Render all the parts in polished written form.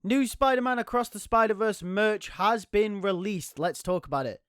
New Spider-Man Across the Spider-Verse merch has been released. Let's talk about it.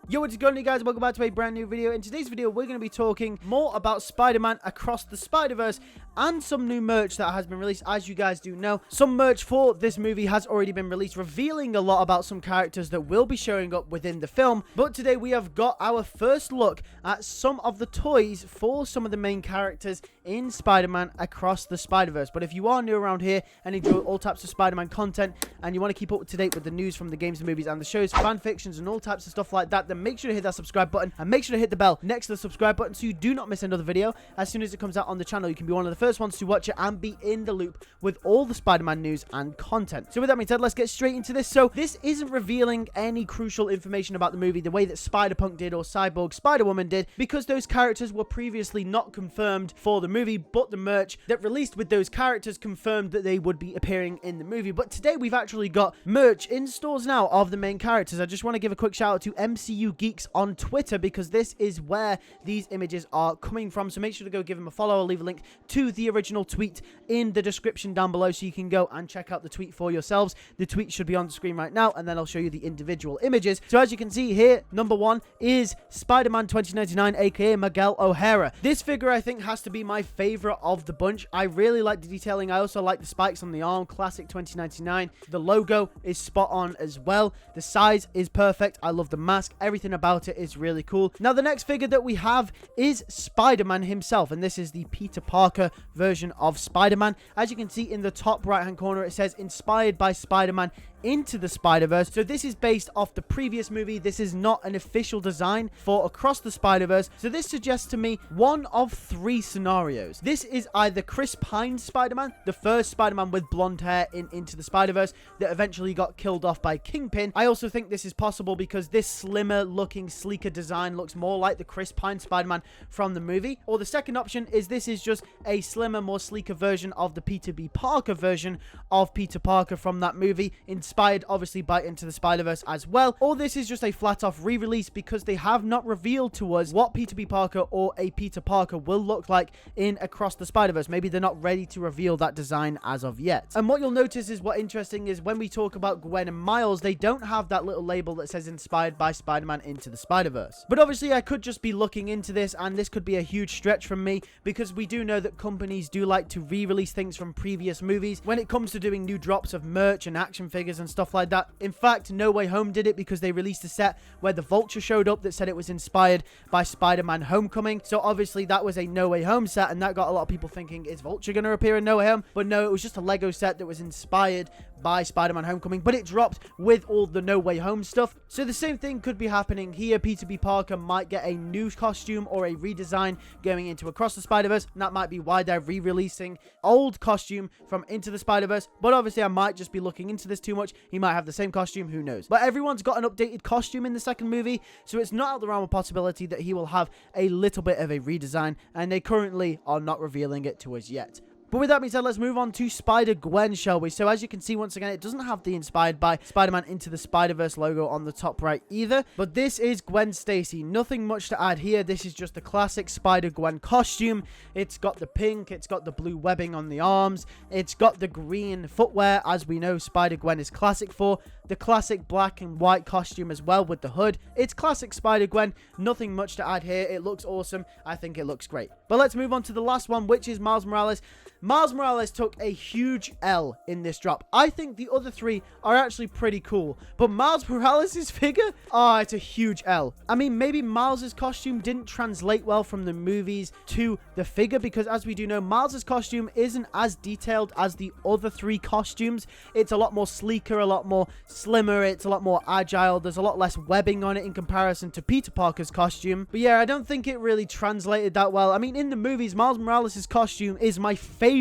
Yo, what's going on, guys? Welcome back to a brand new video. In today's video, we're going to be talking more about Spider-Man Across the Spider-Verse and some new merch that has been released. As you guys do know, some merch for this movie has already been released, revealing a lot about some characters that will be showing up within the film. But today, we have got our first look at some of the toys for some of the main characters in Spider-Man Across the Spider-Verse. But if you are new around here and enjoy all types of Spider-Man content, and you want to keep up to date with the news from the games, the movies, and the shows, fan fictions, and all types of stuff like that, then make sure to hit that subscribe button and make sure to hit the bell next to the subscribe button so you do not miss another video. As soon as it comes out on the channel, you can be one of the first ones to watch it and be in the loop with all the Spider-Man news and content. So with that being said, let's get straight into this. So this isn't revealing any crucial information about the movie the way that Spider-Punk did or Cyborg Spider-Woman did, because those characters were previously not confirmed for the movie, but the merch that released with those characters confirmed that they would be appearing in the movie. But today we've actually got merch in stores now of the main characters. I just want to give a quick shout out to MCU Geeks on Twitter, because this is where these images are coming from. So make sure to go give them a follow. I'll leave a link to the original tweet in the description down below so you can go and check out the tweet for yourselves. The tweet should be on the screen right now, and then I'll show you the individual images. So as you can see here, number one is Spider-Man 2099, aka Miguel O'Hara. This figure I think has to be my favorite of the bunch. I really like the detailing. I also like the spikes on the arm, classic 2099. The logo is spot on as well. The size is perfect. I love the mask. Everything about it is really cool. Now the next figure that we have is Spider-Man himself, and this is the Peter Parker version of Spider-Man. As you can see in the top right hand corner, it says inspired by Spider-Man Into the Spider-Verse. So this is based off the previous movie. This is not an official design for Across the Spider-Verse. So this suggests to me one of three scenarios. This is either Chris Pine's Spider-Man, the first Spider-Man with blonde hair in Into the Spider-Verse that eventually got killed off by Kingpin. I also think this is possible because this slimmer looking, sleeker design looks more like the Chris Pine Spider-Man from the movie. Or the second option is this is just a slimmer, more sleeker version of the Peter B. Parker version of Peter Parker from that movie, inspired obviously by Into the Spider-Verse as well. Or this is just a flat off re-release because they have not revealed to us what Peter B. Parker or a Peter Parker will look like in Across the Spider-Verse. Maybe they're not ready to reveal that design as of yet. And what you'll notice is what interesting is when we talk about Gwen and Miles, they don't have that little label that says inspired by Spider-Man Into the Spider-Verse. But obviously I could just be looking into this, and this could be a huge stretch from me, because we do know that companies do like to re-release things from previous movies when it comes to doing new drops of merch and action figures and stuff like that. In fact, No Way Home did it because they released a set where the Vulture showed up that said it was inspired by Spider-Man Homecoming. So obviously that was a No Way Home set, and that got a lot of people thinking, is Vulture going to appear in No Way Home? But no, it was just a Lego set that was inspired by Spider-Man Homecoming, but it dropped with all the No Way Home stuff. So the same thing could be happening here. Peter B. Parker might get a new costume or a redesign going into Across the Spider-Verse, and that might be why they're re-releasing old costume from Into the Spider-Verse. But obviously I might just be looking into this too much. He might have the same costume, who knows. But everyone's got an updated costume in the second movie, so it's not out of the realm of possibility that he will have a little bit of a redesign, and they currently are not revealing it to us yet. But with that being said, let's move on to Spider-Gwen, shall we? So as you can see, once again, it doesn't have the inspired by Spider-Man Into the Spider-Verse logo on the top right either. But this is Gwen Stacy. Nothing much to add here. This is just the classic Spider-Gwen costume. It's got the pink, it's got the blue webbing on the arms, it's got the green footwear, as we know Spider-Gwen is classic for. The classic black and white costume as well with the hood. It's classic Spider-Gwen. Nothing much to add here. It looks awesome. I think it looks great. But let's move on to the last one, which is Miles Morales. Miles Morales took a huge L in this drop. I think the other three are actually pretty cool, but Miles Morales' figure, oh, it's a huge L. I mean, maybe Miles' costume didn't translate well from the movies to the figure, because as we do know, Miles' costume isn't as detailed as the other three costumes. It's a lot more sleeker, a lot more slimmer, it's a lot more agile, there's a lot less webbing on it in comparison to Peter Parker's costume. But yeah, I don't think it really translated that well. I mean, in the movies, Miles Morales' costume is my favorite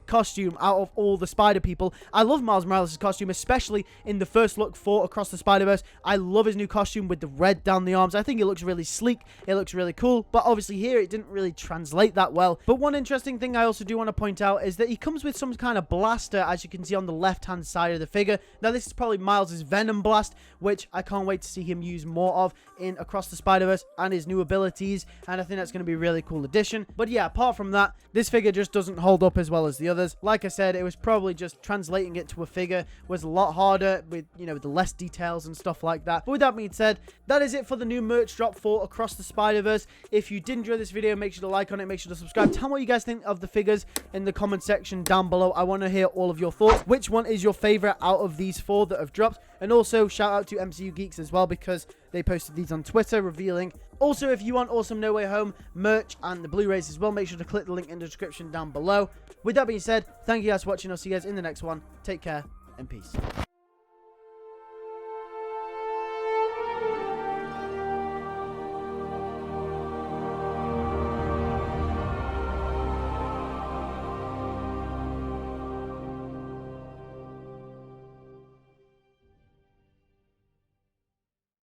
costume out of all the Spider people. I love Miles Morales' costume, especially in the first look for Across the Spider-Verse. I love his new costume with the red down the arms. I think it looks really sleek, it looks really cool, but obviously here it didn't really translate that well. But one interesting thing I also do want to point out is that he comes with some kind of blaster, as you can see on the left hand side of the figure. Now this is probably Miles Miles' Venom Blast, which I can't wait to see him use more of in Across the Spider-Verse and his new abilities, and I think that's going to be a really cool addition. But yeah, apart from that, this figure just doesn't hold up as well as the others. Like I said, it was probably just translating it to a figure was a lot harder with, you know, the less details and stuff like that. But with that being said, that is it for the new merch drop for Across the Spider-Verse. If you did enjoy this video, make sure to like on it, make sure to subscribe. Tell me what you guys think of the figures in the comment section down below. I want to hear all of your thoughts. Which one is your favorite out of these 4 that have dropped? And also shout out to MCU Geeks as well, because they posted these on Twitter revealing. Also, if you want awesome No Way Home merch and the Blu-rays as well, make sure to click the link in the description down below. With that being said, thank you guys for watching. I'll see you guys in the next one. Take care and peace.